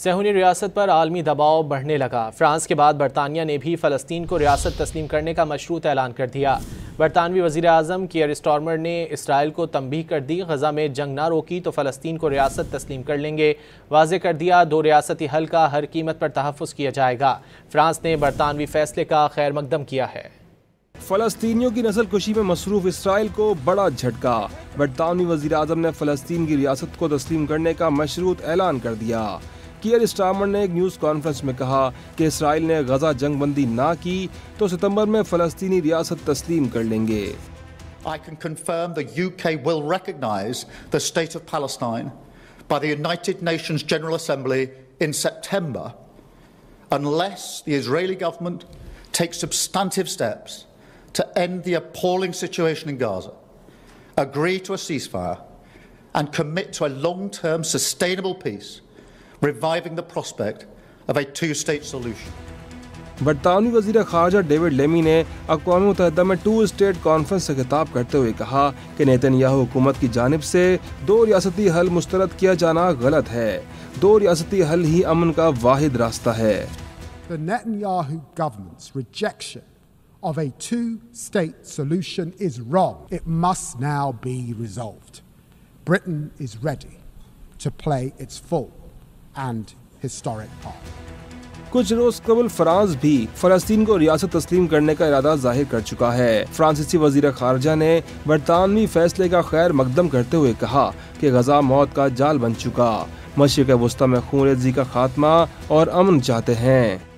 सहूनी रियासत पर आलमी दबाव बढ़ने लगा। फ्रांस के बाद बरतानिया ने भी फ़लस्तीन को रियासत तस्लीम करने का मशरूत ऐलान कर दिया। बरतानवी वज़ीर आज़म कीयर स्टारमर ने इसराइल को तंबीह कर दी, गज़ा में जंग ना रोकी तो फ़लस्तीन को रियासत तस्लीम कर लेंगे। वाज़े कर दिया, दो रियासती हल का हर कीमत पर तहफ़्फ़ुज़ किया जाएगा। फ्रांस ने बरतानवी फैसले का खैर मकदम किया है। फ़लस्तीनियों की नस्ल कुशी में मसरूफ़ इसराइल को बड़ा झटका। बरतानवी वज़ीर आज़म ने फ़लस्तीन की रियासत को तस्लीम करने का मशरूत ऐलान कर दिया। कीयर स्टारमर ने एक न्यूज़ कॉन्फ्रेंस में कहा कि इसराइल ने गजा जंग बंदी ना की तो सितंबर में फ़लस्तीनी रियासत तस्लीम कर लेंगे। I can confirm the UK will recognise the state of Palestine by the United Nations General Assembly in September unless the Israeli government takes substantive steps to end the appalling situation in Gaza, agree to a ceasefire and commit to a long-term sustainable peace, reviving the prospect of a two-state solution. बरतानवी वज़ीर ख़ारजा David lemme ने अक़वाम मुत्तहिदा में 2 state conference से खिताब करते हुए कहा कि Netanyahu हुकूमत की जानिब से 2 रियासती हल मुस्तरद किया जाना गलत है। 2 रियासती हल ही अमन का वाहिद रास्ता है। The Netanyahu government's rejection of a two-state solution is wrong. It must now be resolved. Britain is ready to play its full and historic part. कुछ रोज कबल फ्रांस भी फलस्तीन को रियासत तस्लीम करने का इरादा जाहिर कर चुका है। फ्रांसीसी वजीर खारजा ने बरतानवी फैसले का खैर मकदम करते हुए कहा कि गजा मौत का जाल बन चुका। मशरिक़ वस्ता में खून रेज़ी का खात्मा और अमन चाहते हैं।